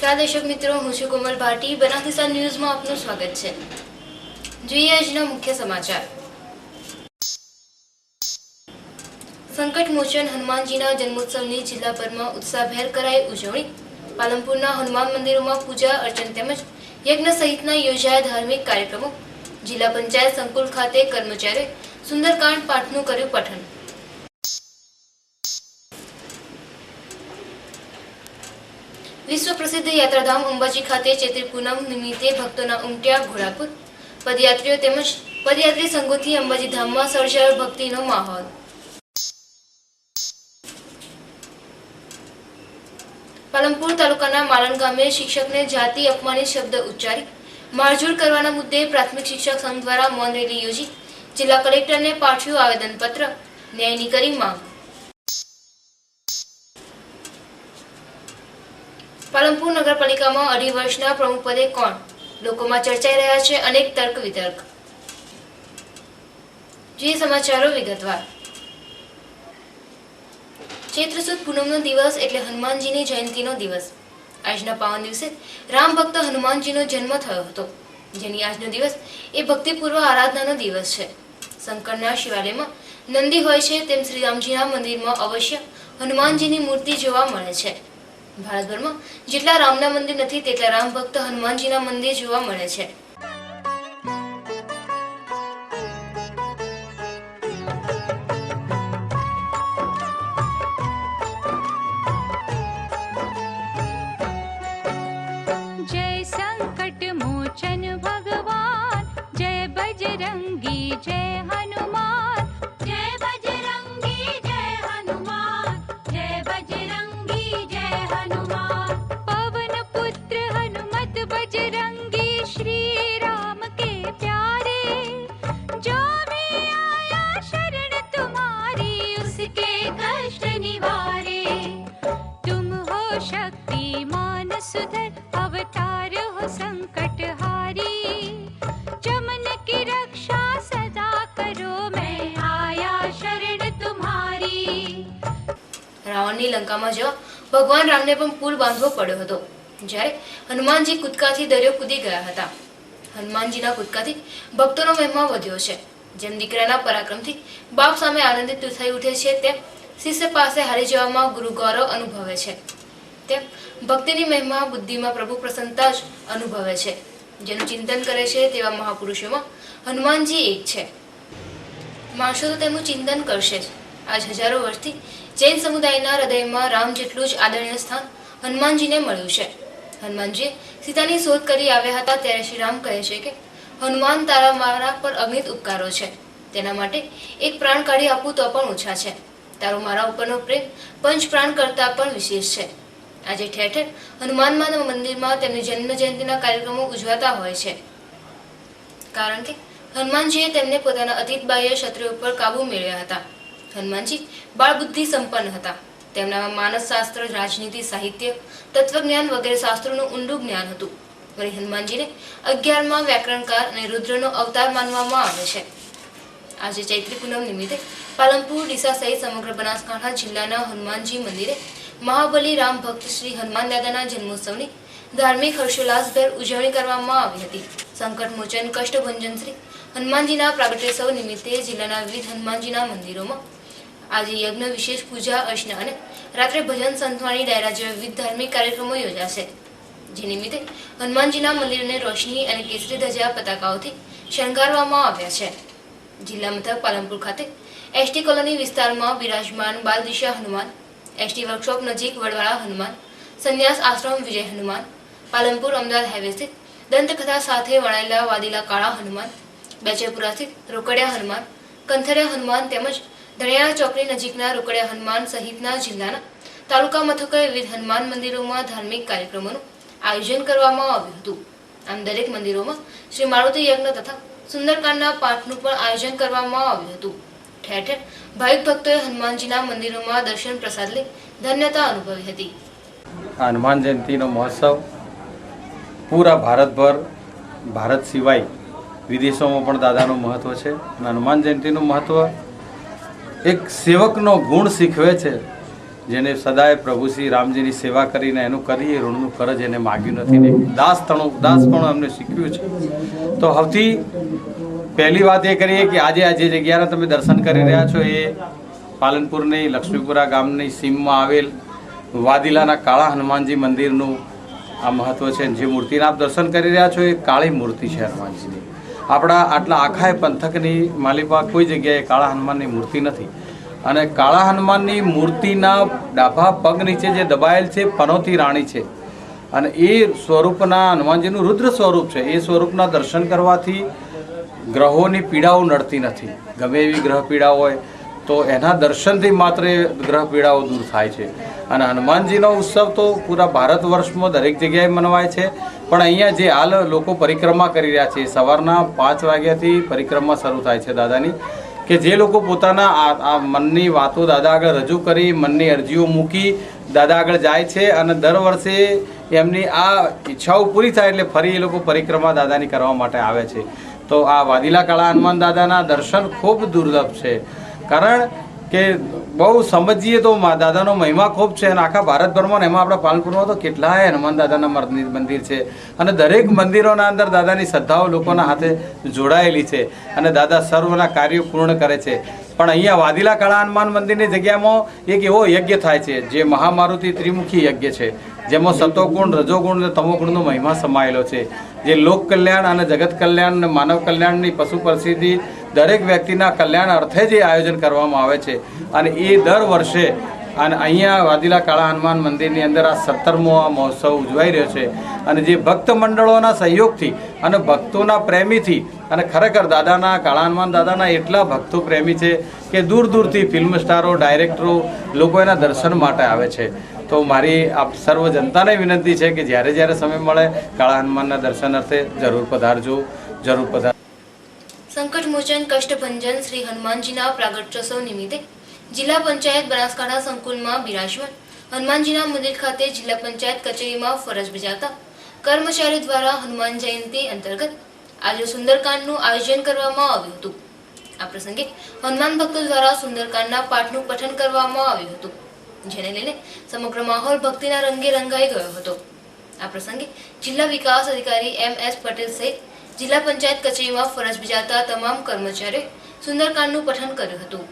નમસ્કાર દર્શક મિત્રો, હું છું કોમલ ભાટી. બનાસ કિસાન ન્યૂઝમાં આપનું સ્વાગત છે. જોઈએ આજના મુખ્ય સમાચાર. સંકટ મોચન હનુમાનજીના જન્મોત્સવની જિલ્લાભરમાં ઉત્સાહભેર કરાઈ ઉજવણી. પાલનપુરના હનુમાન મંદિરોમાં પૂજા અર્ચન તેમજ યજ્ઞ સહિતના યોજાયા ધાર્મિક કાર્યક્રમો. જિલ્લા પંચાયત સંકુલ ખાતે કર્મચારીઓએ સુંદરકાંડ પાઠનું કર્યું પઠન. વિશ્વ પ્રસિદ્ધ યાત્રાધામ અંબાજી ખાતે ચૈત્રી પૂનમ નિમિત્તે ભક્તોના ઉમટ્યા ઘોડાપુર. પદયાત્રીઓ તેમજ પદયાત્રી સંઘોથી અંબાજી ધામમાં સર્જાયો ભક્તિનો માહોલ. પાલનપુર તાલુકાના માલણ ગામે શિક્ષકને જાતિ અપમાનિત શબ્દ ઉચ્ચારી મારઝૂડ કરવાના મુદ્દે પ્રાથમિક શિક્ષક સંઘ દ્વારા મૌન રેલી યોજી જિલ્લા કલેક્ટરને પાઠવ્યું આવેદનપત્ર. ન્યાયની કરી માંગ. પાલનપુર નગરપાલિકામાં 2.5 વર્ષના પ્રમુખ પદે કોણ? લોકોમાં ચર્ચાઈ રહ્યા છે અનેક તર્ક વિતર્ક. જે સમાચારો વિગતવાર. ચૈત્ર સુદ પૂનમનો દિવસ એટલે હનુમાનજીની જયંતિનો દિવસ. આજના પાવન દિવસે રામ ભક્ત હનુમાનજીનો જન્મ થયો હતો, જેની આજનો દિવસ એ ભક્તિપૂર્વ આરાધનાનો દિવસ છે. શંકરના શિવાલયમાં નંદી હોય છે તેમ શ્રીરામજીના મંદિરમાં અવશ્ય હનુમાનજીની મૂર્તિ જોવા મળે છે. ભારતભરમાં જેટલા રામના મંદિર નથી તેટલા રામ ભક્ત હનુમાનજીના મંદિર જોવા મળે છે. जय संकट मोचन भगवान, जय बजरंगी जय हनुमान, जय बजरंगी जय हनुमान, जय बजरंगी जय हनुमान. पवन पुत्र हनुमत बजरंगी श्री राम के प्यारे, जो भी आया शरण तुम्हारी उसके कष्ट निवारे. तुम हो शक्तिमान सुधर अवतार हो संकट हारी, चमन की रक्षा सदा करो मैं आया शरण तुम्हारी. રાવણની લંકામાં જવા ભગવાન રામને પણ પુલ બાંધવો પડ્યો હતો, જ્યારે હનુમાનજી કૂદકાથી દરિયો કૂદી ગયા હતા. હનુમાનજીના કૂદકાથી ભક્તોનો મહિમા વધ્યો છે. જેમ દીકરાના પરાક્રમથી બાપ સામે આનંદિત થઈ ઉઠે છે, તેમ શિષ્ય પાસે હારી જવામાં ગુરુ ગૌરવ અનુભવે છે. તેમ ભક્તિની મહિમા બુદ્ધિમાં પ્રભુ પ્રસન્નતા જ અનુભવે છે. જેનું ચિંતન કરે છે તેવા મહાપુરુષોમાં હનુમાનજી એક છે. માણસો તો તેમનું ચિંતન કરશે જ. આજ હજારો વર્ષથી જૈન સમુદાયના હૃદયમાં રામ જેટલું જ આદરણીય સ્થાન હનુમાનજીને મળ્યું છે. હનુમાનજીએ સીતાની શોધ કરી આવ્યા હતા ત્યારે શ્રી રામ કહે છે કે હનુમાન તારા મારા પર અગણિત ઉપકારો છે, તેના માટે એક પ્રાણ કાઢી આપું તો પણ ઓછા છે. તારો મારા ઉપરનો પ્રેમ પંચ પ્રાણ કરતા પણ વિશેષ છે. આજે ઠેર ઠેર હનુમાન મંદિરમાં તેમની જન્મ જયંતિના કાર્યક્રમો ઉજવાતા હોય છે, કારણ કે હનુમાનજીએ તેમને પોતાના અતીત બાહ્ય ક્ષત્રિયો ઉપર કાબુ મેળવ્યા હતા. હનુમાનજી બાળ બુદ્ધિ સંપન્ન હતા. તેમનામાં માનસશાસ્ત્ર, રાજનીતિ, સાહિત્ય, તત્વજ્ઞાન વગેરે શાસ્ત્રોનું ઊંડું જ્ઞાન હતું. વળી હનુમાનજીને 11મા વ્યાકરણકાર અને રુદ્રનો અવતાર માનવામાં આવે છે. આજે ચૈત્રી પૂનમ નિમિત્તે પાલનપુર, ડીસા સહિત સમગ્ર બનાસકાંઠા જિલ્લાના હનુમાનજી મંદિરે મહાબલી રામ ભક્ત શ્રી હનુમાન દાદાના જન્મોત્સવની ધાર્મિક હર્ષોલ્લાસભેર ઉજવણી કરવામાં આવી હતી. સંકટ મોચન કષ્ટભંજન શ્રી હનુમાનજીના પ્રાગટ્યોત્સવ નિમિત્તે જિલ્લાના વિવિધ હનુમાનજીના મંદિરોમાં આજે યજ્ઞ, વિશેષ પૂજા અર્ચના અને રાત્રે ભજન, સંતવાણી, ડાયરા જેવા વિવિધ ધાર્મિક કાર્યક્રમો યોજાશે. જે નિમિત્તે હનુમાનજીના મંદિરોને રોશની અને કેસરી ધજા પતાકાઓથી શણગારવામાં આવ્યા છે. જિલ્લા મથક પાલનપુર ખાતે એસટી કોલોની વિસ્તારમાં બિરાજમાન બાલદિશા હનુમાન, એસટી વર્કશોપ નજીક વડવાળા હનુમાન, સંન્યાસ આશ્રમ વિજય હનુમાન, પાલનપુર અમદાવાદ હાઈવે સ્થિત દંતકથા સાથે વણાયેલા વાદીલા કાળા હનુમાન, બેચરપુરા સ્થિત રોકડિયા હનુમાન, કંથરિયા હનુમાન તેમજ ધણિયાળા ચોકડી નજીકના રોકડિયા હનુમાન સહિતના જિલ્લાના તાલુકા મથકોએ વિવિધ હનુમાન મંદિરોમાં ધાર્મિક કાર્યક્રમોનું આયોજન કરવામાં આવ્યું હતું. આમ દરેક મંદિરોમાં શ્રી મારુતિ યજ્ઞ તથા સુંદરકાંડના પાઠનું પણ આયોજન કરવામાં આવ્યું હતું. ઠેર ઠેર ભાવિક ભક્તોએ હનુમાનજીના મંદિરોમાં દર્શન પ્રસાદ લઈ ધન્યતા અનુભવી હતી. હનુમાન જયંતિનો મહોત્સવ પૂરા ભારતભર, ભારત સિવાય વિદેશોમાં પણ દાદાનું મહત્ત્વ છે. અને હનુમાન જયંતિનું મહત્ત્વ એક સેવકનો ગુણ શીખવે છે જેને સદાય પ્રભુ શ્રી રામજીની સેવા કરીને એનું કદી ઋણનું કરજ એને માગ્યું નથી ને દાસપણું એમને શીખ્યું છે. તો સૌથી પહેલી વાત એ કરીએ કે આજે આ જે જગ્યાના તમે દર્શન કરી રહ્યા છો એ પાલનપુરની લક્ષ્મીપુરા ગામની સીમમાં આવેલ વાદીલાના કાળા હનુમાનજી મંદિરનું આ મહત્વ છે. જે મૂર્તિના આપ દર્શન કરી રહ્યા છો એ કાળી મૂર્તિ છે હનુમાનજીની. આપણા આટલા આખા પંથકની માલિપા કોઈ જગ્યાએ કાળા હનુમાનની મૂર્તિ નથી. અને કાળા હનુમાનની મૂર્તિના ડાભા પગ નીચે જે દબાયેલ છે પનોતી રાણી છે અને એ સ્વરૂપના હનુમાનજીનું રુદ્ર સ્વરૂપ છે. એ સ્વરૂપના દર્શન કરવાથી ગ્રહોની પીડાઓ નડતી નથી. ગમે એવી ગ્રહ પીડા હોય તો એના દર્શનથી માત્ર ગ્રહ પીડાઓ દૂર થાય છે. અને હનુમાનજીનો ઉત્સવ તો પૂરા ભારત વર્ષમાં દરેક જગ્યાએ મનાવાય છે. પણ અહીંયા જે હાલ લોકો પરિક્રમા કરી રહ્યા છે સવારના 5 વાગ્યાથી પરિક્રમા શરૂ થાય છે દાદાની, કે જે લોકો પોતાના આ મનની વાતો દાદા આગળ રજૂ કરી મનની અરજીઓ મૂકી દાદા આગળ જાય છે અને દર વર્ષે એમની આ ઈચ્છાઓ પૂરી થાય એટલે ફરી એ લોકો પરિક્રમા દાદાની કરવા માટે આવે છે. તો આ વાદીલા કાળા હનુમાન દાદાના દર્શન ખૂબ દુર્લભ છે. કારણ કે બહુ સમજીએ તો દાદાનો મહિમા ખૂબ છે અને આખા ભારતભરમાં એમાં આપણા પાલનપુરમાં તો કેટલાય હનુમાન દાદાના મંદિર છે અને દરેક મંદિરોના અંદર દાદાની શ્રદ્ધાઓ લોકોના હાથે જોડાયેલી છે અને દાદા સર્વના કાર્યો પૂર્ણ કરે છે. પણ અહીંયા વાદીલા કાળા હનુમાન મંદિરની જગ્યામાં એક એવો યજ્ઞ થાય છે જે મહામારુતિ ત્રિમુખી યજ્ઞ છે, જેમાં સતોગુણ રજોગુણ અને તમોગુણનો મહિમા સમાયેલો છે. જે લોક કલ્યાણ અને જગત કલ્યાણ અને માનવ કલ્યાણની પશુ પ્રસિદ્ધિ દરેક વ્યક્તિના કલ્યાણ અર્થે જે આયોજન કરવામાં આવે છે. અને એ દર વર્ષે અને અહીંયા વાદીલા કાળા હનુમાન મંદિરની અંદર આ 17મો આ મહોત્સવ ઉજવાઈ રહ્યો છે. અને જે ભક્ત મંડળોના સહયોગથી અને ભક્તોના પ્રેમીથી અને ખરેખર દાદાના કાળા હનુમાન દાદાના એટલા ભક્તો પ્રેમી છે કે દૂર દૂરથી ફિલ્મ સ્ટારો ડાયરેક્ટરો લોકો એના દર્શન માટે આવે છે. તો મારી આપ સર્વ જનતાને વિનંતી છે કે જ્યારે જ્યારે સમય મળે કાળા હનુમાનના દર્શન અર્થે જરૂર પધારજો, જરૂર પધાર. સંકટ મોચન કષ્ટભંજન શ્રી હનુમાનજીના પ્રાગટ્યોત્સવ નિમિત્તે જિલ્લા પંચાયત બનાસકાંઠા સંકુલમાં બિરાજમાન હનુમાનજીના મંદિર ખાતે જિલ્લા પંચાયત કચેરીમાં ફરજ બજાવતા કર્મચારીઓ દ્વારા હનુમાન જયંતિ અંતર્ગત આજે સુંદરકાંડનું આયોજન કરવામાં આવ્યું હતું. આ પ્રસંગે હનુમાન ભક્તો દ્વારા સુંદરકાંડના પાઠનું પઠન કરવામાં આવ્યું હતું, જેને લઈને સમગ્ર માહોલ ભક્તિના રંગે રંગાઈ ગયો હતો. આ પ્રસંગે જિલ્લા વિકાસ અધિકારી MS પટેલ સહિત જિલ્લા પંચાયત કચેરીમાં ફરજ બજાવતા તમામ કર્મચારીઓએ સુંદરકાંડનું પઠન કર્યું હતું.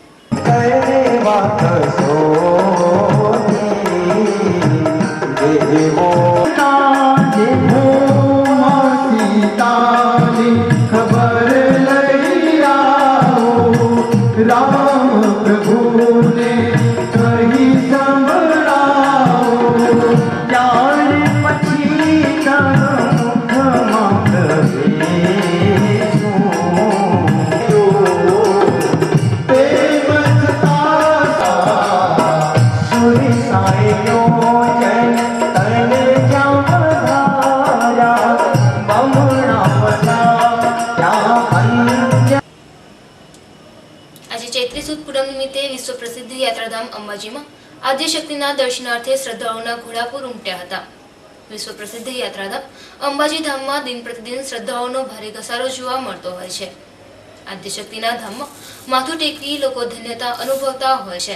આજે ચૈત્રી સુદ પૂનમ નિમિત્તે વિશ્વ પ્રસિદ્ધ યાત્રાધામ અંબાજીમાં આદ્યશક્તિના દર્શનાર્થે શ્રદ્ધાળુઓના ઘોડાપુર ઉમટ્યા હતા. વિશ્વ પ્રસિદ્ધ યાત્રાધામ અંબાજી ધામમાં દિન પ્રતિદિન શ્રદ્ધાળુઓનો ભારે ઘસારો જોવા મળતો હોય છે. આદ્યશક્તિના ધામમાં માથું ટેકવી લોકો ધન્યતા અનુભવતા હોય છે.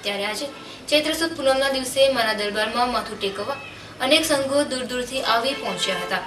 ત્યારે આજે ચૈત્ર સુદ પૂનમના દિવસે માના દરબારમાં માથું ટેકવવા અનેક સંઘો દૂર દૂરથી આવી પહોંચ્યા હતા.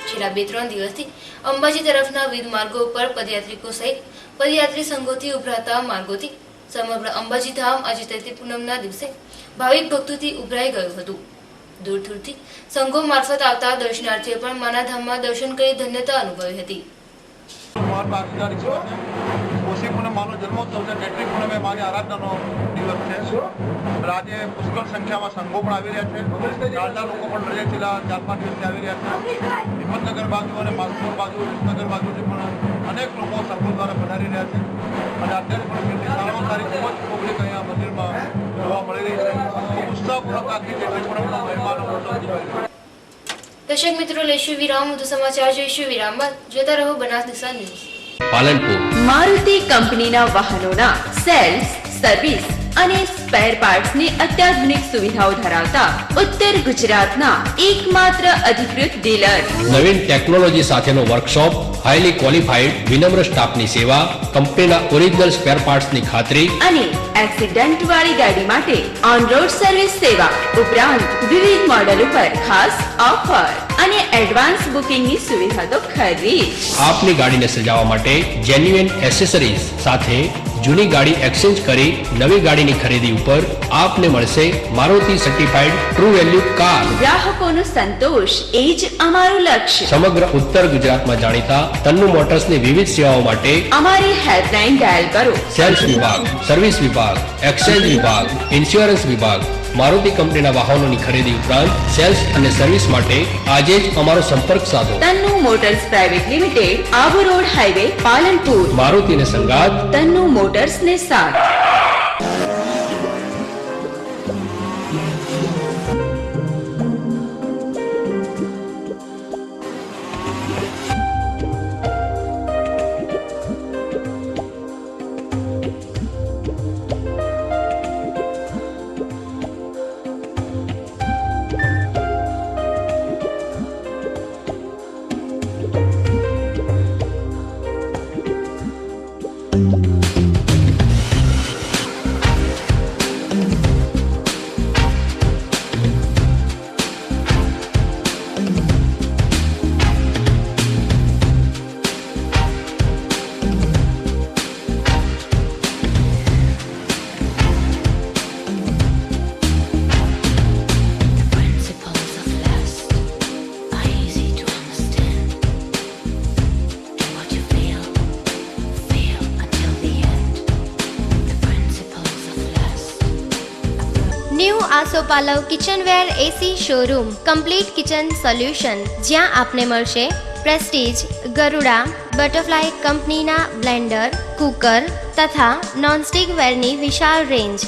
છેલ્લા 2-3 દિવસથી અંબાજી તરફના વિવિધ માર્ગો પર પદયાત્રિકો સહિત પદયાત્રી સંઘોથી ઉભરાતા માર્ગોથી સમગ્ર અંબાજી ધામ આજે ચૈત્રી પૂનમના દિવસે ભાવિક ભક્તોથી ઉભરાઈ ગયું હતું. દૂર દૂરથી સંઘો મારફત આવતા દર્શનાર્થીઓ પણ માના ધામમાં દર્શન કરી ધન્યતા અનુભવી હતી. કોશી પૂનમ માનો જન્મોત્સવ છે. ચૈત્રી પૂનમે માની આરાધનાનો દિવસ છે. આજે પુષ્કળ સંખ્યામાં સંઘો પણ આવી રહ્યા છે. ચાલતા લોકો પણ રજા છેલ્લા 4-5 દિવસથી આવી રહ્યા છે. હિંમતનગર બાજુ અને માલપુર બાજુ વિસનગર બાજુથી પણ અનેક લોકો સંઘો દ્વારા પધારી રહ્યા છે. અને અત્યારે પણ સારામાં સારી ખૂબ જ પબ્લિક અહીંયા મંદિરમાં જોવા મળી રહી છે. ઉત્સાહપૂર્વક આખી ચૈત્રી પૂનમનો મહિમાનો ઉત્સવ ઉજવાય. દર્શક મિત્રો, લેશું વિરામ. વધુ સમાચાર જોઈશું વિરામ બાદ. જોતા રહો બનાસ દિશા ન્યૂઝ. પાલનપુર મારુતિ કંપનીના વાહનોના સેલ્સ, સર્વિસ અને સ્પેર પાર્ટ્સની અત્યાધુનિક સુવિધાઓ ધરાવતા ઉત્તર ગુજરાતના એકમાત્ર અધિકૃત ડીલર. નવીન ટેકનોલોજી સાથેનો વર્કશોપ, હાઈલી ક્વોલિફાઈડ વિનમ્ર સ્ટાફની સેવા, કંપનીના ઓરિજિનલ સ્પેર પાર્ટ્સની ખાતરી અને એક્સિડન્ટ વાળી ગાડી માટે ઓન રોડ સર્વિસ સેવા ઉપરાંત વિવિધ મોડલ ઉપર ખાસ ઓફર અને એડવાન્સ બુકિંગની સુવિધા તો ખરી. આપની ગાડીને સજાવવા માટે જેન્યુઇન એસેસરીઝ સાથે જૂની ગાડી એક્સચેન્જ કરી નવી ગાડીની ખરીદી ઉપર આપને મળશે Maruti certified true value car. ગ્રાહકોનો સંતોષ એ જ અમારું લક્ષ્ય. સમગ્ર ઉત્તર ગુજરાતમાં જાણીતા તન્નુ મોટર્સની વિવિધ સેવાઓ માટે અમારી હેલ્પલાઇન ડાયલ કરો. સેલ્સ વિભાગ, સર્વિસ વિભાગ, એક્સચેન્જ વિભાગ, ઇન્સ્યોરન્સ વિભાગ, મારુતિ કંપનીના વાહનોની ખરીદી ઉપરાંત સેલ્સ અને સર્વિસ માટે આજે જ અમારો સંપર્ક સાધો. Tannu motors private limited, Abu road highway, Palanpur. મારુતિને સંગાત, તન્નુ મોટર્સ ને સાથ. New Asopalav kitchenware AC showroom complete kitchen solution, જ્યાં આપને મળશે પ્રેસ્ટીજ, ગરુડા, બટરફ્લાય કંપનીના બ્લેન્ડર, કુકર તથા નોનસ્ટિક વેરની વિશાળ રેન્જ.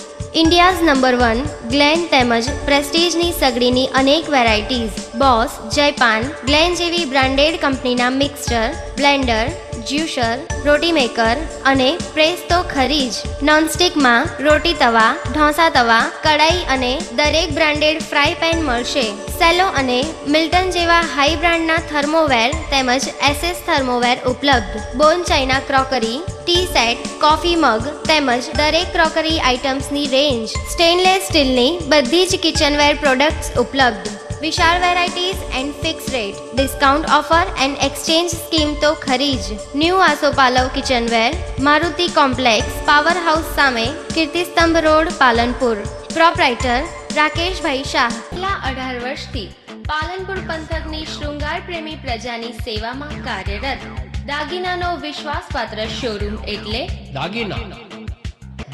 ઇન્ડિયાઝ નંબર 1 ગ્લેન તેમજ પ્રેસ્ટીજની સગડીની અનેક વેરાયટીઝ, બોસ, જયપાન, ગ્લેન જેવી બ્રાન્ડેડ કંપનીના મિક્સર, બ્લેન્ડર, જ્યુસર, રોટી મેકર અને પ્રેસ તો ખરી જ. નોનસ્ટિકમાં રોટી તવા, ઢોસા તવા, કડાઈ અને દરેક બ્રાન્ડેડ ફ્રાય પેન મળશે. સેલો અને મિલ્ટન જેવા હાઈ બ્રાન્ડના થર્મોવેર તેમજ એસએસ થર્મોવેર ઉપલબ્ધ. Bone china crockery, tea set, coffee mug તેમજ દરેક ક્રોકરી આઇટમ્સની રેન્જ. સ્ટેનલેસ સ્ટીલની બધી જ કિચનવેર પ્રોડક્ટ્સ ઉપલબ્ધ. વિશાળ varieties and fix rate, discount offer and exchange scheme તો ખરી જ. New Asopalav kitchenware, Maruti complex, power house સામે, કીર્તિસ્તંભ રોડ, પાલનપુર. પ્રોપરાઇટર રાકેશભાઈ શાહ. છેલ્લા 18 વર્ષથી પાલનપુર પંથકની શૃંગાર પ્રેમી પ્રજાની સેવામાં કાર્યરત દાગીનાનો વિશ્વાસપાત્ર શોરૂમ એટલે દાગીના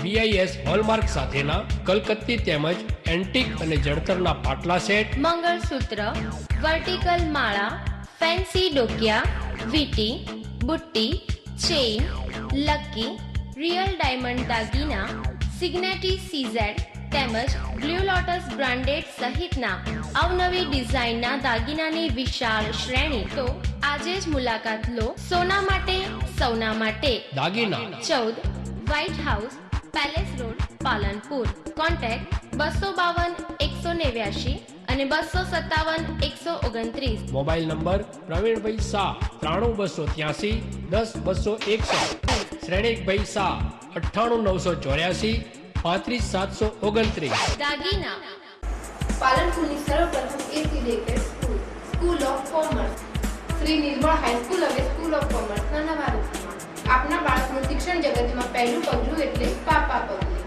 BIS હોલમાર્ક સાથેના કલકત્તી તેમજ એન્ટિક અને જડતરના પાટલા સેટ, મંગળસૂત્ર, વર્ટિકલ માળા, ફેન્સી ડોકિયા, વીટી, બુટ્ટી, ચેઇન, લકી, રિયલ ડાયમંડ દાગીના, સિગ્નેટી CZ તેમજ બ્લુ લોટસ બ્રાન્ડેડ સહિતના અવનવી ડિઝાઇનના દાગીનાની વિશાળ શ્રેણી. તો આજે જ મુલાકાત લો. સોના માટે સૌના માટે દાગીના 14 white house, palace road, Palanpur. Contact 252 189 અને 257 129. Mobile number Pravinbhai Shah 93283 10261, Shrenikbhai Shah 98984 35729. દાગીના પાલનપુરની સર્વપ્રથમ AC daycare school, school of કોમર્સ, શ્રી નિર્મળ હાઈસ્કૂલ હવે સ્કૂલ ઓફ કોમર્સના નવા રૂપમાં. આપના બાળકનું શિક્ષણ જગતમાં પહેલું પગલું એટલે પાપા પગલું.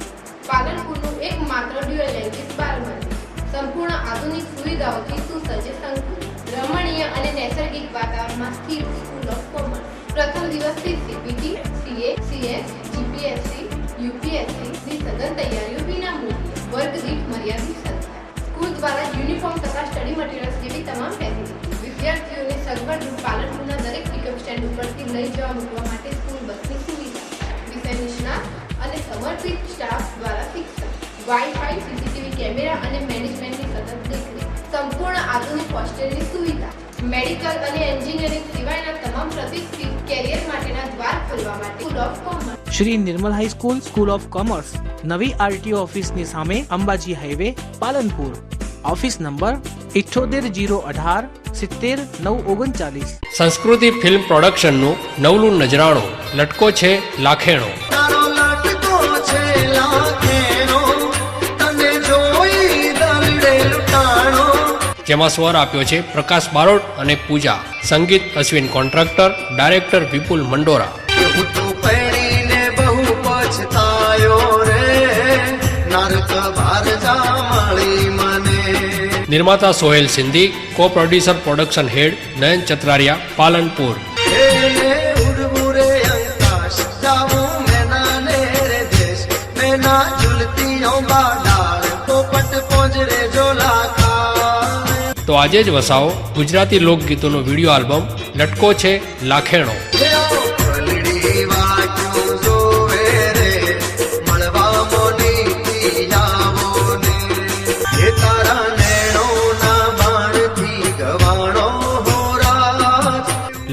પાલનપુરનું એકમાત્ર ડ્યુઅલ લેંગ્વેજ બાલમંદિર, સંપૂર્ણ આધુનિક સુવિધાઓથી સુસજ્જ સંકુલ, રમણીય અને નૈસર્ગિક વાતાવરણમાં સ્થિત સ્કૂલ ઓફ કોમર્સ. પ્રથમ દિવસથી CPT, CA, CS, GPSC, UPSC ની સઘન તૈયારીઓ વિનામૂલ્યે, વર્ગ દીઠ મર્યાદિત સંખ્યા. સ્કૂલ દ્વારા યુનિફોર્મ તથા સ્ટડી મટીરિયલ્સ જેવી તમામ ફેસિલિટી. વિદ્યાર્થીઓને સગવડરૂપ પાલનપુરના દરેક પિકઅપ સ્ટેન્ડ ઉપરથી લઈ જવા મૂકવા માટે સ્કૂલ બસની સુવિધા. વિષય નિષ્ણાત અને સમર્પિત સ્ટાફ દ્વારા શિક્ષણ, વાઈફાઈ, CCTV કેમેરા અને મેનેજમેન્ટની સતત દેખરેખ. સંપૂર્ણ આધુનિક હોસ્ટેલની સુવિધા. મેડિકલ અને એન્જિનિયરિંગ સિવાયના તમામ પ્રતિષ્ઠિત કેરિયર માટેના દ્વાર ખોલવા માટે school of Shri Nirmal high school, school of commerce, નવી આરટીઓ ઓફિસની સામે, Ambaji highway, Palanpur. Office number 780118 70939. સંસ્કૃતિ ફિલ્મ પ્રોડક્શનનું નવલું નજરાણું લટકો છે લાખેણો. જેમાં સ્વર આપ્યો છે પ્રકાશ બારોટ અને પૂજા. સંગીત અશ્વિન કોન્ટ્રાક્ટર, ડાયરેક્ટર વિપુલ મંડોરા. નિર્માતા સોહેલ સિંધી, કો પ્રોડ્યુસર પ્રોડક્શન હેડ નયન ચતરારિયા, પાલનપુર. તો આજે જ વસાવો ગુજરાતી લોકગીતોનો વિડીયો આલ્બમ લટકો છે લાખેણો.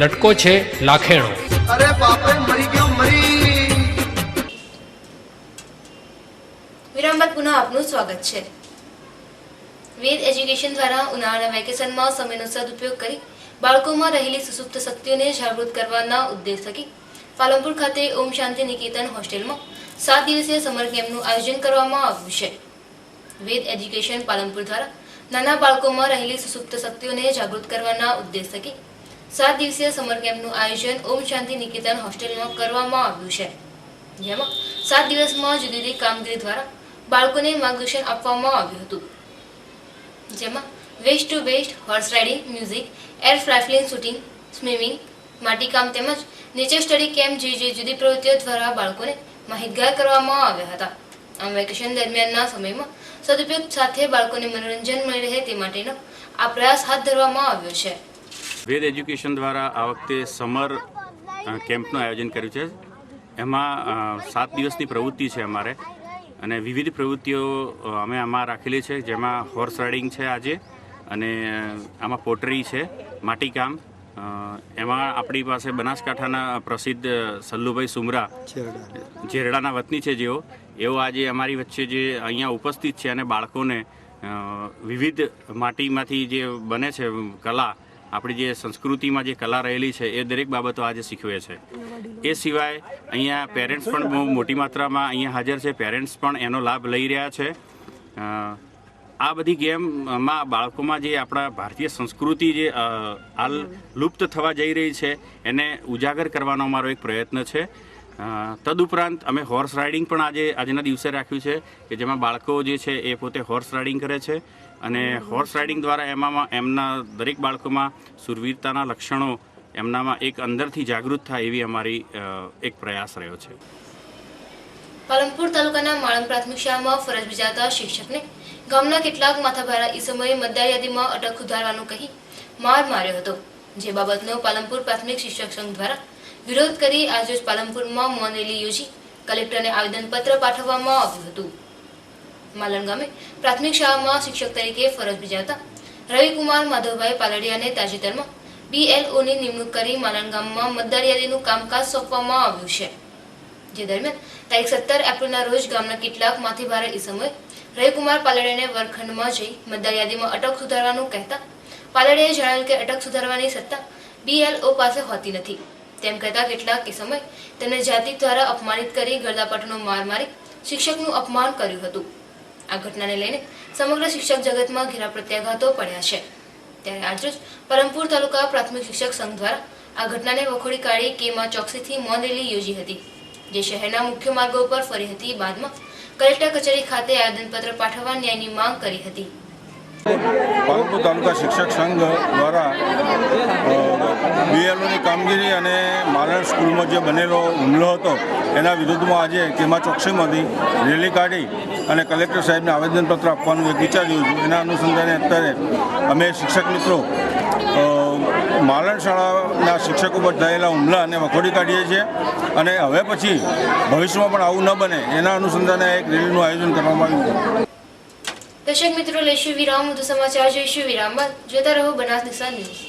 લટકો છે લાખેણો. વિરામ બાદ પુનઃ આપનું સ્વાગત છે. વેદ એજ્યુકેશન દ્વારા ઉનાળાના વેકેશનમાં સમયનો સદુપયોગ કરી બાળકોમાં રહેલી સુસુપ્ત શક્તિઓને જાગૃત કરવાના ઉદ્દેશ થકી પાલનપુર ખાતે ઓમ શાંતિ નિકેતન હોસ્ટેલમાં 7 દિવસીય સમર કેમ્પનું આયોજન કરવામાં આવ્યું છે. વેદ એજ્યુકેશન પાલનપુર દ્વારા નાના બાળકોમાં રહેલી સુસુપ્ત શક્તિઓને જાગૃત કરવાના ઉદ્દેશ થકી 7 દિવસીય સમર કેમ્પનું આયોજન ઓમ શાંતિ નિકેતન હોસ્ટેલમાં કરવામાં આવ્યું છે. જેમાં 7 દિવસમાં જુદી જુદી કામગીરી દ્વારા બાળકોને માર્ગદર્શન આપવામાં આવ્યું હતું. જેમાં waste to best, horse riding, music, air rifling, shooting, swimming, માટીકામ તેમજ નેચર સ્ટડી કેમ્પ જેવી જુદી પ્રવૃત્તિઓ દ્વારા બાળકોને માહિતગાર કરવામાં આવ્યા હતા. આમ વેકેશન દરમિયાનના સમયમાં સદુપયોગ સાથે બાળકોને મનોરંજન મળી રહે તે માટેનો આ પ્રયાસ હાથ ધરવામાં આવ્યો છે. વેદ એજ્યુકેશન દ્વારા આ વખતે સમર કેમ્પનું આયોજન કર્યું છે. એમાં 7 દિવસની પ્રવૃત્તિ છે અમારે, અને વિવિધ પ્રવૃત્તિઓ અમે આમાં રાખેલી છે. જેમાં હોર્સ રાઇડિંગ છે આજે, અને આમાં પોટરી છે, માટીકામ. એમાં આપણી પાસે બનાસકાંઠાના પ્રસિદ્ધ સલ્લુભાઈ સુમરા, જેરડાના વતની છે એઓ આજે અમારી વચ્ચે જે અહીંયા ઉપસ્થિત છે અને બાળકોને વિવિધ માટીમાંથી જે બને છે કલા, આપણી જે સંસ્કૃતિમાં જે કલા રહેલી છે એ દરેક બાબતો આજે શીખવે છે. એ સિવાય અહીંયા પેરેન્ટ્સ પણ બહુ મોટી માત્રામાં અહીંયા હાજર છે. પેરેન્ટ્સ પણ એનો લાભ લઈ રહ્યા છે. આ બધી ગેમમાં બાળકોમાં જે આપણા ભારતીય સંસ્કૃતિ જે હાલ લુપ્ત થવા જઈ રહી છે એને ઉજાગર કરવાનો અમારો એક પ્રયત્ન છે. તદુપરાંત અમે હોર્સ રાઇડિંગ પણ આજના દિવસે રાખ્યું છે કે જેમાં બાળકો જે છે એ પોતે હોર્સ રાઇડિંગ કરે છે, અને હોર્સ રાઇડિંગ દ્વારા એમના દરેક બાળકોમાં સુરવીરતાના લક્ષણો એમનામાં એક અંદરથી જાગૃત થાય એવી અમારી એક પ્રયાસ રહ્યો છે. પાલનપુર તાલુકાના માળંગ પ્રાથમિક શાળામાં ફરજ બજાવતા શિક્ષકને ગામના કેટલાક માથાભારા ઈસમોએ મતદાર યાદીમાં અટક સુધારવાનું કહી માર માર્યો હતો. જે બાબતનો પાલનપુર પ્રાથમિક શિક્ષક સંઘ દ્વારા વિરોધ કરી આજરોજ પાલનપુરમાં મૌન રેલી યોજી કલેક્ટરને આવેદનપત્ર પાઠવવામાં આવ્યું હતું. માલણ ગામે પ્રાથમિક શાળામાં શિક્ષક તરીકે ફરજ બજાવતા રવિકુમાર માધવભાઈ પાલડિયાને તાજેતરમાં BLOની નિમણૂક કરી માલણ ગામમાં મતદાર યાદીનું કામકાજ સોંપવામાં આવ્યું છે. જે દરમિયાન તારીખ 17 એપ્રિલના રોજ ગામના કેટલાક માથેભારે ઈસમોએ રવિકુમાર પાલડિયાને વર્ગખંડમાં જઈ મતદાર યાદીમાં અટક સુધારવાનું કહેતા પાલડિયાએ જણાવ્યું કે અટક સુધારવાની સત્તા BLO પાસે હોતી નથી. તેમ કહેતા કેટલાક ઈસમોએ તેમને જાતિ દ્વારા અપમાનિત કરી ગળદાપટનો માર મારી શિક્ષકનું અપમાન કર્યું હતું. આ ઘટનાને લઈને સમગ્ર શિક્ષક જગતમાં ઘેરા પ્રત્યાઘાતો પડ્યા છે. ત્યારે આજરોજ પાલનપુર તાલુકા પ્રાથમિક શિક્ષક સંઘ દ્વારા આ ઘટનાને વખોડી કાઢી કેમાં ચોકસીથી મૌન રેલી યોજી હતી, જે શહેરના મુખ્ય માર્ગો પર ફરી હતી. બાદમાં કલેક્ટર કચેરી ખાતે આવેદનપત્ર પાઠવવા ન્યાયની માંગ કરી હતી. પાલનપુર તાલુકા શિક્ષક સંઘ દ્વારા BLOની કામગીરી અને માલણ સ્કૂલમાં જે બનેલો હુમલો હતો એના વિરુદ્ધમાં આજે કેમાં ચોકસીમાંથી રેલી કાઢી અને કલેક્ટર સાહેબને આવેદનપત્ર આપવાનું એક વિચાર્યું હતું. એના અનુસંધાને અત્યારે અમે શિક્ષક મિત્રો માલણ શાળાના શિક્ષકો પર થયેલા હુમલાને વખોડી કાઢીએ છીએ, અને હવે પછી ભવિષ્યમાં પણ આવું ન બને એના અનુસંધાને એક રેલીનું આયોજન કરવામાં આવ્યું છે. દર્શક મિત્રો, લઈશું વિરામ. વધુ સમાચાર જોઈશું વિરામ બાદ. જોતા રહો બનાસ દિશા ન્યૂઝ.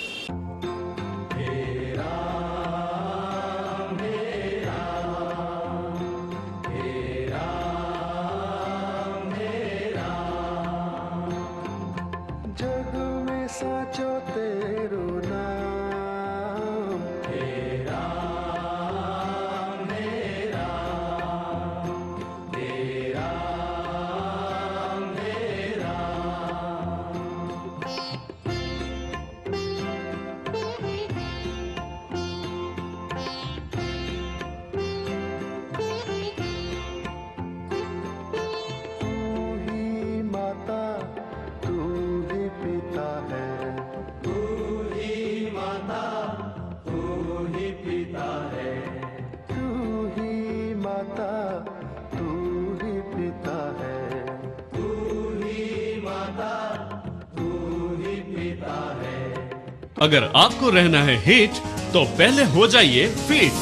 अगर आपको रहना है हिट तो पहले हो जाइए फिट।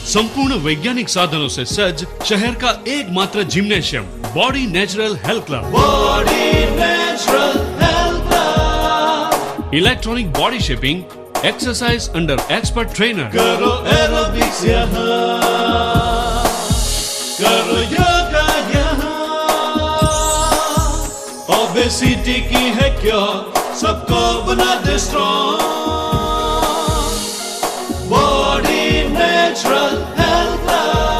संपूर्ण वैज्ञानिक साधनों से सज्ज शहर का एकमात्र gymnasium body natural health club. Body natural health club. Electronic body shaping, exercise under expert trainer. करो एरोबिक्स यहाँ, करो योगा यहाँ। ओबेसिटी की है क्योर, सबको बना दे strong. Body natural health club.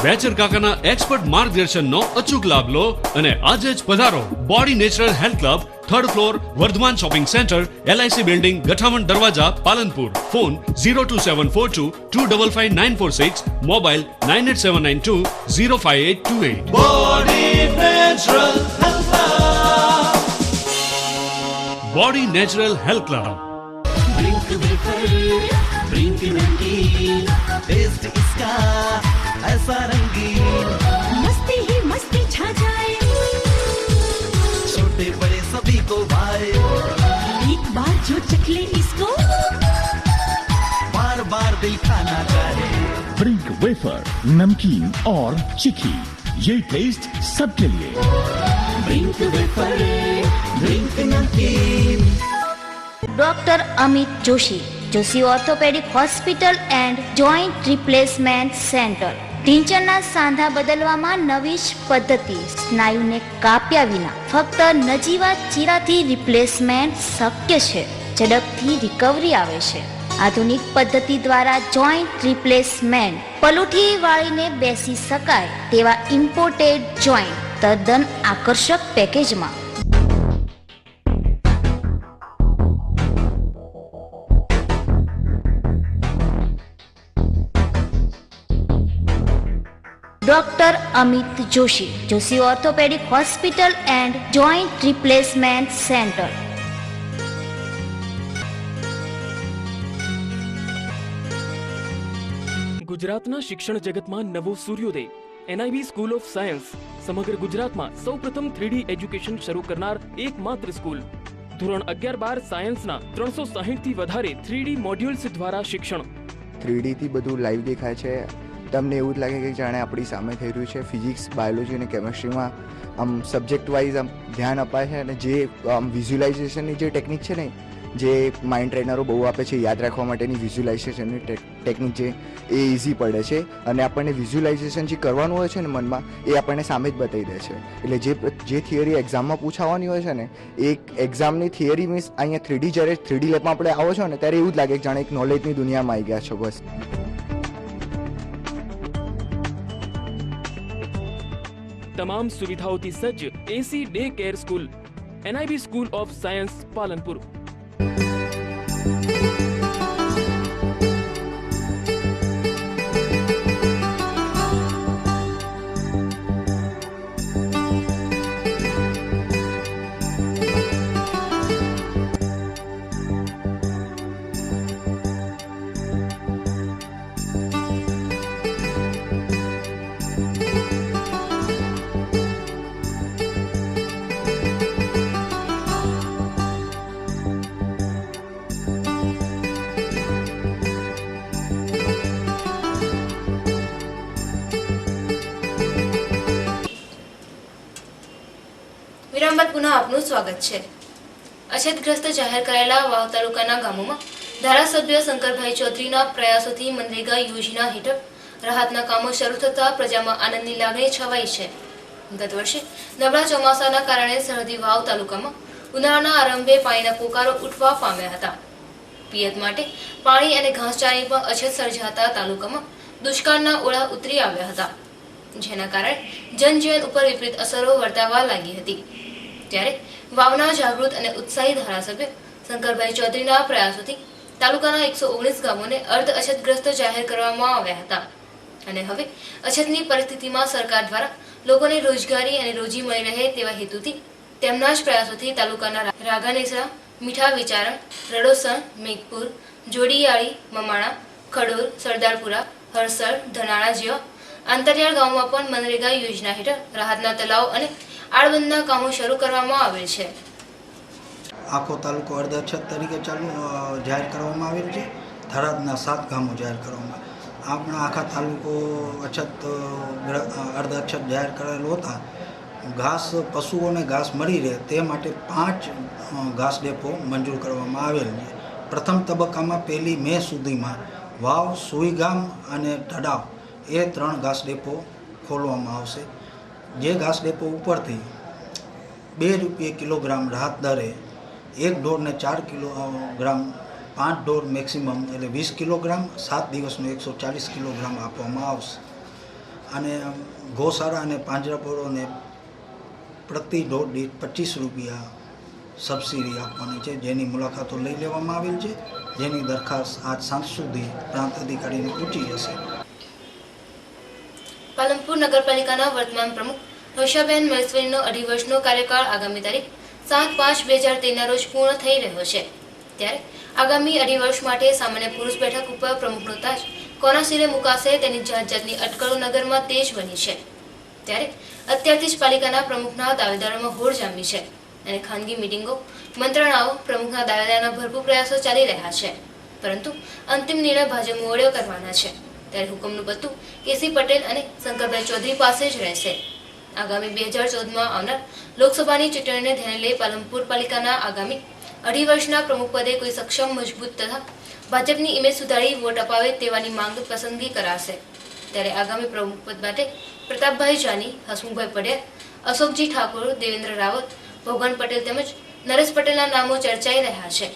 Bechar કાકાના એક્સપર્ટ માર્ગદર્શનનો અચૂક લાભ લો અને આજે જ પધારો body natural health club, 3rd floor, Vardhman shopping centre, LIC building, Gathaman Darwaja, Palanpur. Phone 02742 255946, mobile 98792 05828. Body natural health club. Body natural health club. Drink namkeen, taste इसका ऐसा रंगीन, मस्ती ही मस्ती छा जाए, छोटे बड़े सभी को भाए। एक बार जो चखले इसको, बार बार दिल खाना चाहे। ड्रिंक वेफर, नमकीन और चिकी, ये टेस्ट सबके लिए। Drink wafer, drink namkeen. Doctor Amit Joshi, Joshi orthopaedic hospital and joint replacement centre. ઢીંચણના સાંધા બદલવામાં નવી જ પદ્ધતિ, સ્નાયુને કાપ્યા વિના ફક્ત નજીવા ચીરાથી રિપ્લેસમેન્ટ શક્ય છે. ઝડપથી રિકવરી આવે છે. આધુનિક પદ્ધતિ દ્વારા જોઈન્ટ રિપ્લેસમેન્ટ, પલુઠી વાળીને બેસી શકાય તેવા ઇમ્પોર્ટેડ જોઈન્ટ તદ્દન આકર્ષક પેકેજમાં. Doctor Amit Joshi, Joshi orthopaedic hospital and joint replacement centre. ગુજરાતના શિક્ષણ જગતમાં નવો સૂર્યોદય. NIB સ્કૂલ ઓફ સાયન્સ સમગ્ર ગુજરાતમાં સૌપ્રથમ 3D એજ્યુકેશન શરૂ કરનાર એકમાત્ર સ્કૂલ. ધોરણ 11-12 સાયન્સના 360 થી વધારે 3D મોડ્યુલ્સ દ્વારા શિક્ષણ. 3D થી બધું લાઈવ દેખાય છે. તમને એવું જ લાગે કે જાણે આપણી સામે થઈ રહ્યું છે. ફિઝિક્સ, બાયોલોજી અને કેમેસ્ટ્રીમાં આમ સબ્જેક્ટ વાઇઝ આમ ધ્યાન અપાય છે અને જે વિઝ્યુલાઇઝેશનની જે ટેકનિક છે ને, જે માઇન્ડ ટ્રેનરો બહુ આપે છે યાદ રાખવા માટેની વિઝ્યુલાઇઝેશનની ટેકનિક છે, એ ઇઝી પડે છે અને આપણને વિઝ્યુલાઇઝેશન જે કરવાનું હોય છે ને મનમાં, એ આપણને સામે જ બતાવી દે છે. એટલે જે થિયરી એક્ઝામમાં પૂછાવાની હોય છે ને, એ એક્ઝામની થિયરી મીન્સ અહીંયા 3D જ્યારે 3D લેબમાં આપણે આવો છો ને ત્યારે એવું જ લાગે કે જાણે એક નોલેજની દુનિયામાં આવી ગયા છો બસ. તમામ સુવિધાઓથી સજ્જ AC day care school, NIB school of science, Palanpur. વિરામ બાદ પુનઃ આપનું સ્વાગત છે. અછતગ્રસ્ત જાહેર કરાયેલા વાવ તાલુકાના ગામોમાં ધારાસભ્ય શંકરભાઈ ચૌધરીના પ્રયાસોથી મનરેગા યોજના હેઠળ રાહતના કામો શરૂ થતા પ્રજામાં આનંદની લાગણી છવાઈ છે. ગત વર્ષે નબળા ચોમાસાના કારણે સરહદી વાવ તાલુકામાં ઉનાળાના આરંભે પાણીના પોકારો ઉઠવા પામ્યા હતા. પિયત માટે પાણી અને ઘાસચારાની પણ અછત સર્જાતા તાલુકામાં દુષ્કાળના ઓળા ઉતરી આવ્યા હતા, જેના કારણે જનજીવન ઉપર વિપરીત અસરો વર્તાવા લાગી હતી. ત્યારે વાવના જાગૃત અને ઉત્સાહી ધારાસભ્ય શંકરભાઈ ચૌધરીના પ્રયાસોથી તાલુકાના 119 ગામોને અર્ધ અછતગ્રસ્ત જાહેર કરવામાં આવ્યા હતા અને હવે અછતની પરિસ્થિતિમાં સરકાર દ્વારા લોકોને રોજગારી અને રોજી મળી રહે તેવા હેતુથી તેમના જ પ્રયાસોથી તાલુકાના રાગાનેસરા, મીઠા વિચારણ, રડોસણ, મેઘપુર, જોડિયાળી, મમાણા, ખડોલ, સરદારપુરા, હરસળ, ધનાળા જેવા આંતરિયાળ ગામોમાં પણ મનરેગા યોજના હેઠળ રાહતના તલાવ અને આળબંધના કામો શરૂ કરવામાં આવેલ છે. આખો તાલુકો અર્ધ અછત તરીકે જાહેર કરવામાં આવેલ છે. થરાદના 7 ગામો જાહેર કરવામાં. આપણા આખા તાલુકો અર્ધ અછત જાહેર કરેલો હતા. ઘાસ પશુઓને ઘાસ મળી રહે તે માટે 5 ઘાસ ડેપો મંજૂર કરવામાં આવેલ છે. પ્રથમ તબક્કામાં 1 મે સુધીમાં વાવ, સુઈગામ અને તળાવ એ 3 ઘાસ ડેપો ખોલવામાં આવશે. જે ઘાસ ડેપો ઉપરથી ₹2 કિલોગ્રામ રાહત દરે 1 ઢોરને 4 કિલોગ્રામ, 5 ઢોર મેક્સિમમ એટલે 20 કિલોગ્રામ, 7 દિવસનો 140 કિલોગ્રામ આપવામાં આવશે. અને ગૌશાળા અને પાંજરાપોળોને પ્રતિ ઢોર દીઠ ₹25 સબસિડી આપવાની છે, જેની મુલાકાતો લઈ લેવામાં આવેલ છે, જેની દરખાસ્ત આજ સાંજ સુધી પ્રાંત અધિકારીને પહોંચી જશે. પાલનપુર નગરપાલિકાના વર્તમાન પ્રમુખ રોષાબેન મહેશ્વરીનો 2.5 વર્ષનો કાર્યકાળ આગામી તારીખ 7/5/2013ના રોજ પૂર્ણ થઈ રહ્યો છે. ત્યારે આગામી 2.5 વર્ષ માટે સામાન્ય પુરુષ બેઠક ઉપર પ્રમુખનો તાજ કોના શિરે મુકાશે તેની જાતજાતની અટકળો નગરમાં તેજ બની છે. ત્યારે અત્યારથી જ પાલિકાના પ્રમુખના દાવેદારોમાં હોડ જામી છે અને ખાનગી મિટિંગો, મંત્રણાઓ, પ્રમુખના દાવેદારના ભરપૂર પ્રયાસો ચાલી રહ્યા છે. પરંતુ અંતિમ નિર્ણય ભાજપ મોવડીઓ કરવાના છે. ત્યારે હુકમનું પત્તું કેસી પટેલ અને શંકરભાઈ ચૌધરી પાસે જ રહેશે. આગામી 2014માં આવનાર લોકસભાની ચૂંટણીને ધ્યાને લઈ પાલનપુર પાલિકાના આગામી 2.5 વર્ષના પ્રમુખ પદે કોઈ સક્ષમ, મજબૂત તથા ભાજપની ઇમેજ સુધારી વોટ અપાવે તેવાની માંગ પસંદગી કરાશે. ત્યારે આગામી પ્રમુખ પદ માટે પ્રતાપભાઈ જાની, હસમુખભાઈ પટેલ, અશોકજી ઠાકોર, દેવેન્દ્ર રાવત, ભગવાન પટેલ તેમજ નરેશ પટેલના નામો ચર્ચાઈ રહ્યા છે.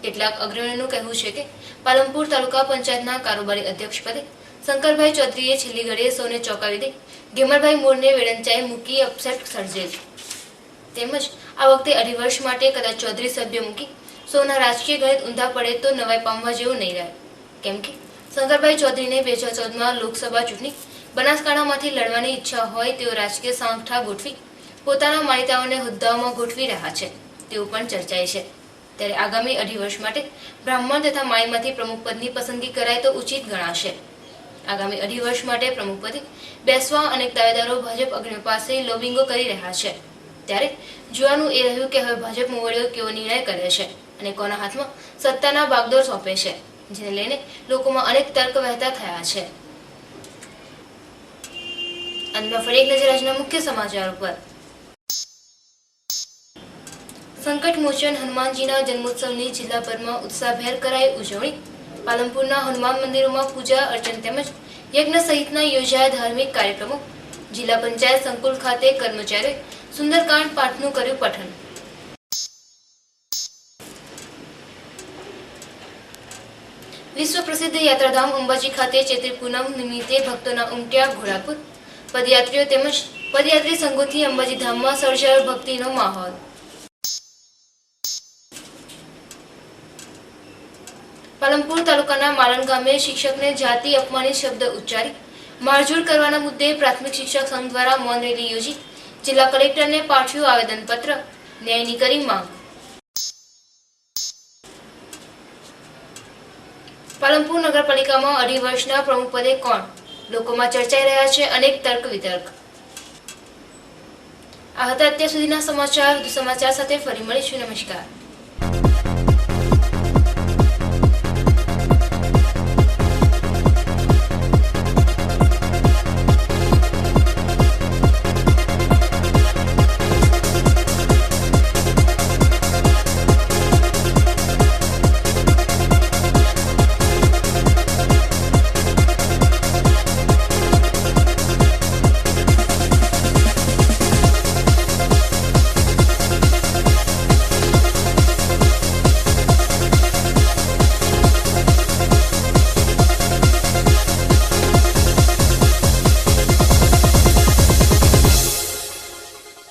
કેટલાક અગ્રણીઓનું કહેવું છે કે પાલનપુર તાલુકા પંચાયતના કારોબારી અધ્યક્ષ પદે શંકરભાઈ ચૌધરીએ છેલ્લી ઘડીએ સૌને ચોંકાવી દઈ ગેમરભાઈ મોરને વેડંચાઈ મૂકી અપસેટ સર્જેલ. તેમજ આ વખતે 2.5 વર્ષ માટે કદાચ ચૌધરી સભ્ય મૂકી સૌના રાજકીય ગણિત ઊંધા પડે તો નવાઈ પામવા જેવું નહીં રહે. કેમ કે શંકરભાઈ ચૌધરીને 2014માં લોકસભા ચૂંટણી બનાસકાંઠામાંથી લડવાની ઈચ્છા હોય તેઓ રાજકીય સાંઠા ગોઠવી પોતાના માનીતાઓને હોદ્દાઓમાં ગોઠવી રહ્યા છે તેવું પણ ચર્ચાય છે. ત્યારે આગામી 2.5 વર્ષ માટે બ્રાહ્મણ તથા માઈમાંથી પ્રમુખ પદની પસંદગી કરાય તો ઉચિત ગણાશે. આગામી 2.5 વર્ષ માટે પ્રમુખ પદે બેસવા અનેક દાવેદારો ભાજપ અગ્રણીઓ પાસે લોબિંગો કરી રહ્યા છે. ત્યારે જોવાનું એ રહ્યું કે હવે ભાજપ મોવડીઓ કેવો નિર્ણય કરે છે અને કોના હાથમાં સત્તાના બાગડોર સોંપે છે, જેને લઈને લોકોમાં અનેક તર્ક વહેતા થયા છે. અંતમાં ફરી એક નજર આજના મુખ્ય સમાચાર ઉપર. સંકટ મોચન હનુમાનજીના જન્મોત્સવની જિલ્લાભરમાં ઉત્સાહભેર કરાઈ ઉજવણી. પાલનપુરના હનુમાન મંદિરોમાં પૂજા અર્ચન તેમજ યજ્ઞ સહિતના યોજાયા ધાર્મિક કાર્યક્રમો. જિલ્લા પંચાયત સંકુલ ખાતે કર્મચારીઓએ સુંદરકાંડ પાઠનું કર્યું પઠન. વિશ્વ પ્રસિદ્ધ યાત્રાધામ અંબાજી ખાતે ચૈત્રી પૂનમ નિમિત્તે ભક્તોના ઉમટ્યા ઘોડાપુર. પદયાત્રીઓ તેમજ પદયાત્રી સંઘોથી અંબાજી ધામમાં સર્જાયો ભક્તિનો માહોલ. પાલનપુર તાલુકાના માલણ ગામે શિક્ષકને જાતિ અપમાનિત શબ્દ ઉચ્ચારી મારઝૂડ કરવાના મુદ્દે પ્રાથમિક શિક્ષક સંઘ દ્વારા મૌન રેલી યોજી જિલ્લા કલેક્ટરને પાઠવ્યું આવેદનપત્ર. ન્યાયની કરી માંગ. પાલનપુર નગરપાલિકામાં 2.5 વર્ષના પ્રમુખ પદે કોણ? લોકોમાં ચર્ચાઈ રહ્યા છે અનેક તર્ક વિતર્ક. આ હતા અત્યાર સુધીના સમાચાર. વધુ સમાચાર સાથે ફરી મળીશું. નમસ્કાર.